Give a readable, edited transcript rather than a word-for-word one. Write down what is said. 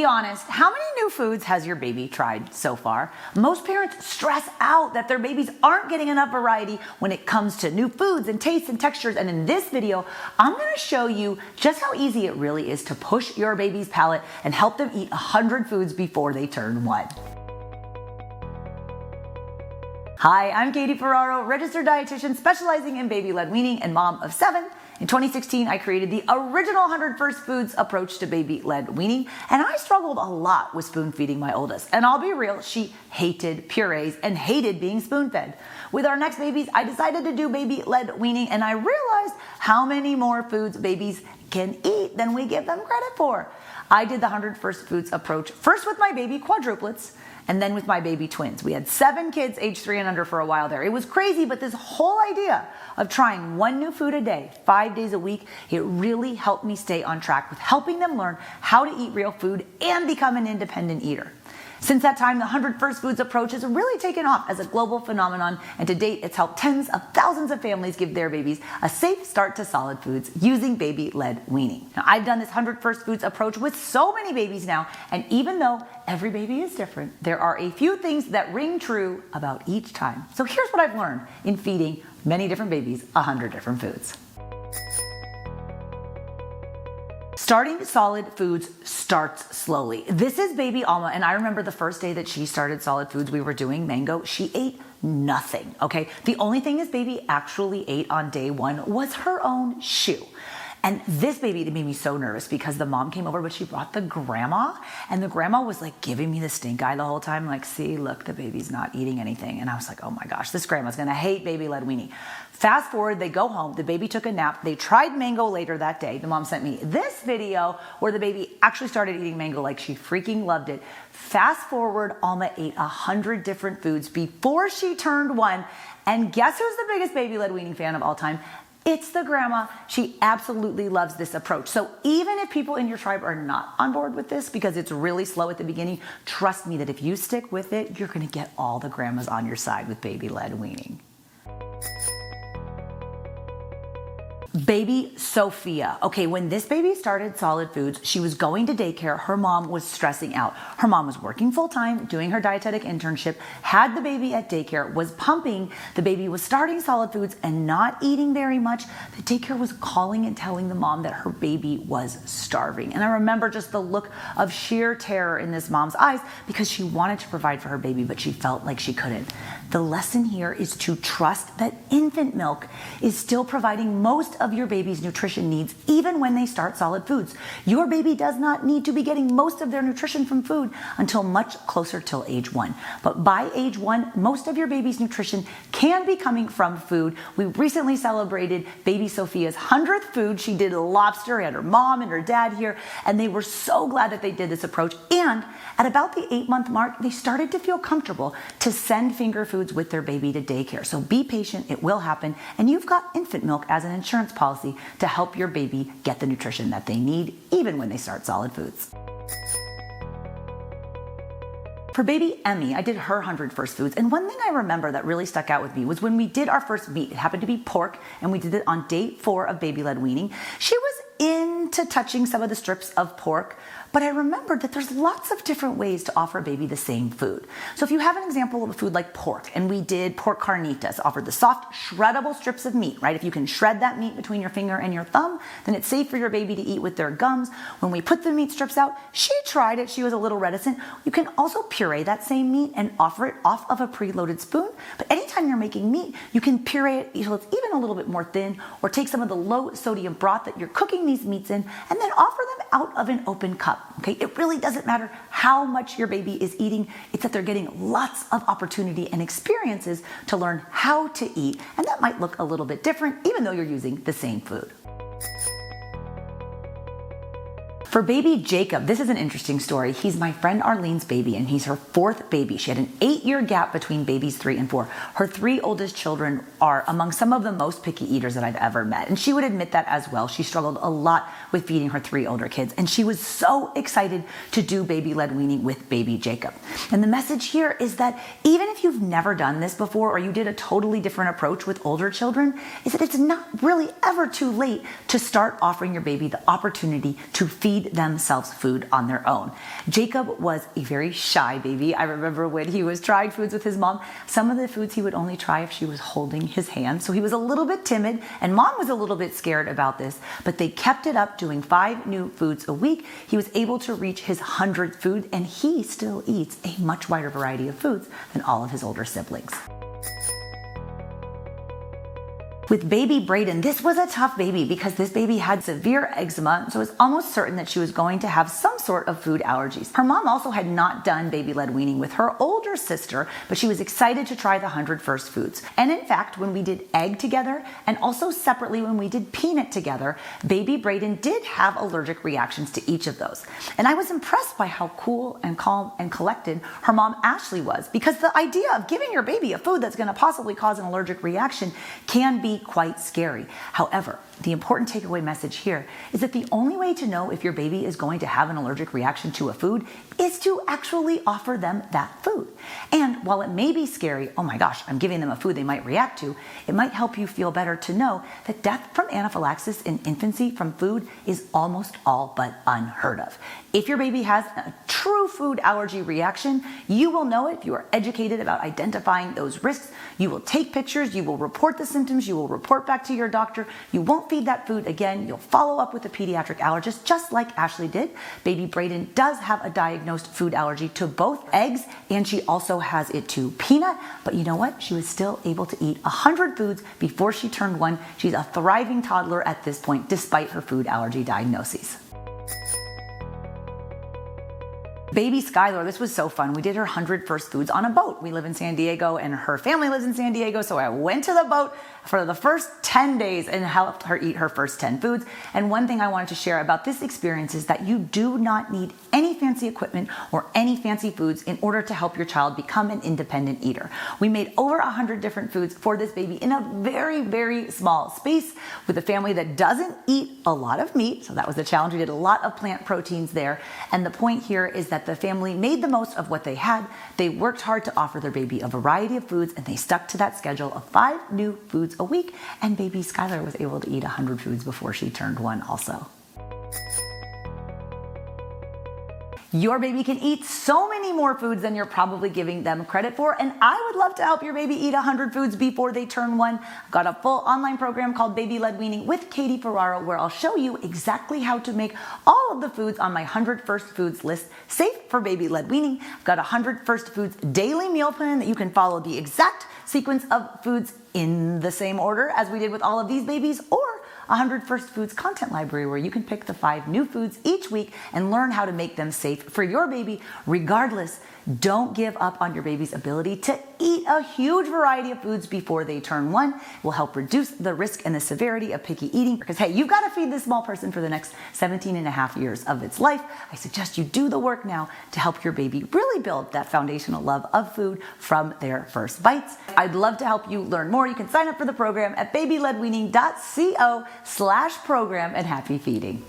honest, how many new foods has your baby tried so far? Most parents stress out that their babies aren't getting enough variety when it comes to new foods and tastes and textures. And in this video, I'm going to show you just how easy it really is to push your baby's palate and help them eat 100 foods before they turn 1. Hi, I'm Ferraro, registered dietitian specializing in baby-led weaning and mom of 7. In 2016, I created the original 100 First Foods approach to baby-led weaning, and I struggled a lot with spoon feeding my oldest. And I'll be real, she hated purees and hated being spoon-fed. With our next babies, I decided to do baby-led weaning, and I realized how many more foods babies can eat than we give them credit for. I did the 100 First Foods approach first with my baby quadruplets, and then with my baby twins. We had 7 kids age 3 and under for a while there. It was crazy, but this whole idea of trying one new food a day, 5 days a week, it really helped me stay on track with helping them learn how to eat real food and become an independent eater. Since that time, the 100 First Foods approach has really taken off as a global phenomenon, and to date, it's helped tens of thousands of families give their babies a safe start to solid foods using baby-led weaning. Now, I've done this 100 First Foods approach with so many babies now, and even though every baby is different, there are a few things that ring true about each time. So here's what I've learned in feeding many different babies 100 different foods. Starting solid foods starts slowly. This is baby Alma, and I remember the first day that she started solid foods, we were doing mango. She ate nothing, okay? The only thing this baby actually ate on day 1 was her own shoe. And this baby, it made me so nervous because the mom came over, but she brought the grandma, and the grandma was like giving me the stink eye the whole time, like, see, look, the baby's not eating anything. And I was like, oh my gosh, this grandma's gonna hate baby-led weaning. Fast forward, they go home, the baby took a nap, they tried mango later that day. The mom sent me this video where the baby actually started eating mango like she freaking loved it. Fast forward, Alma ate 100 different foods before she turned 1. And guess who's the biggest baby-led weaning fan of all time? It's the grandma. She absolutely loves this approach. So even if people in your tribe are not on board with this because it's really slow at the beginning, trust me that if you stick with it, you're gonna get all the grandmas on your side with baby-led weaning. Baby Sophia. Okay, when this baby started solid foods, she was going to daycare. Her mom was stressing out. Her mom was working full time, doing her dietetic internship, had the baby at daycare, was pumping. The baby was starting solid foods and not eating very much. The daycare was calling and telling the mom that her baby was starving. And I remember just the look of sheer terror in this mom's eyes because she wanted to provide for her baby, but she felt like she couldn't. The lesson here is to trust that infant milk is still providing most of your baby's nutrition needs even when they start solid foods. Your baby does not need to be getting most of their nutrition from food until much closer till age 1. But by age 1, most of your baby's nutrition can be coming from food. We recently celebrated baby Sophia's 100th food. She did lobster, and her mom and her dad here, and they were so glad that they did this approach. And at about the 8-month mark, they started to feel comfortable to send finger foods with their baby to daycare. So be patient, it will happen, and you've got infant milk as an insurance policy to help your baby get the nutrition that they need, even when they start solid foods. For baby Emmy, I did her 100 First Foods, and one thing I remember that really stuck out with me was when we did our first meat. It happened to be pork, and we did it on day 4 of baby-led weaning. She was into touching some of the strips of pork, but I remembered that there's lots of different ways to offer a baby the same food. So if you have an example of a food like pork, and we did pork carnitas, offered the soft, shreddable strips of meat, right? If you can shred that meat between your finger and your thumb, then it's safe for your baby to eat with their gums. When we put the meat strips out, she tried it. She was a little reticent. You can also puree that same meat and offer it off of a preloaded spoon. But anytime you're making meat, you can puree it so it's even a little bit more thin, or take some of the low sodium broth that you're cooking these meats in, and then offer them out of an open cup. Okay, it really doesn't matter how much your baby is eating. It's that they're getting lots of opportunity and experiences to learn how to eat, and that might look a little bit different even though you're using the same food. For baby Jacob, this is an interesting story. He's my friend Arlene's baby, and he's her 4th baby. She had an 8-year gap between babies 3 and 4. Her 3 oldest children are among some of the most picky eaters that I've ever met, and she would admit that as well. She struggled a lot with feeding her 3 older kids, and she was so excited to do baby-led weaning with baby Jacob. And the message here is that even if you've never done this before, or you did a totally different approach with older children, is that it's not really ever too late to start offering your baby the opportunity to feed feed themselves food on their own. Jacob was a very shy baby. I remember when he was trying foods with his mom, some of the foods he would only try if she was holding his hand. So he was a little bit timid, and mom was a little bit scared about this, but they kept it up, doing 5 new foods a week. He was able to reach his 100th food, and he still eats a much wider variety of foods than all of his older siblings. With baby Brayden, this was a tough baby because this baby had severe eczema, so it was almost certain that she was going to have some sort of food allergies. Her mom also had not done baby-led weaning with her older sister, but she was excited to try the 100 first foods. And in fact, when we did egg together, and also separately when we did peanut together, baby Brayden did have allergic reactions to each of those. And I was impressed by how cool and calm and collected her mom Ashley was, because the idea of giving your baby a food that's going to possibly cause an allergic reaction can be quite scary. However, the important takeaway message here is that the only way to know if your baby is going to have an allergic reaction to a food is to actually offer them that food. And while it may be scary, oh my gosh, I'm giving them a food they might react to, it might help you feel better to know that death from anaphylaxis in infancy from food is almost all but unheard of. If your baby has a true food allergy reaction, you will know it if you are educated about identifying those risks. You will take pictures, you will report the symptoms, you will report back to your doctor. You won't feed that food again. You'll follow up with a pediatric allergist, just like Ashley did. Baby Brayden does have a diagnosed food allergy to both eggs, and she also has it to peanut. But you know what? She was still able to eat 100 foods before she turned 1. She's a thriving toddler at this point, despite her food allergy diagnoses. Baby Skylar, this was so fun. We did her 100 first foods on a boat. We live in San Diego and her family lives in San Diego, so I went to the boat for the first 10 days and helped her eat her first 10 foods. And one thing I wanted to share about this experience is that you do not need any fancy equipment or any fancy foods in order to help your child become an independent eater. We made over 100 different foods for this baby in a very, very small space with a family that doesn't eat a lot of meat. So that was the challenge. We did a lot of plant proteins there. And the point here is that the family made the most of what they had. They worked hard to offer their baby a variety of foods, and they stuck to that schedule of 5 new foods a week, and baby Skylar was able to eat 100 foods before she turned 1 also. Your baby can eat so many more foods than you're probably giving them credit for, and I would love to help your baby eat 100 foods before they turn 1. I've got a full online program called Baby-Led Weaning with Katie Ferraro, where I'll show you exactly how to make all of the foods on my 100 First Foods list safe for baby-led weaning. I've got a 100 First Foods daily meal plan that you can follow the exact sequence of foods in the same order as we did with all of these babies, or 100 First Foods content library where you can pick the 5 new foods each week and learn how to make them safe for your baby. Regardless, don't give up on your baby's ability to eat a huge variety of foods before they turn 1. It will help reduce the risk and the severity of picky eating, because hey, you've got to feed this small person for the next 17 and a half years of its life. I suggest you do the work now to help your baby really build that foundational love of food from their first bites. I'd love to help you learn more. You can sign up for the program at babyledweaning.co/program, and happy feeding.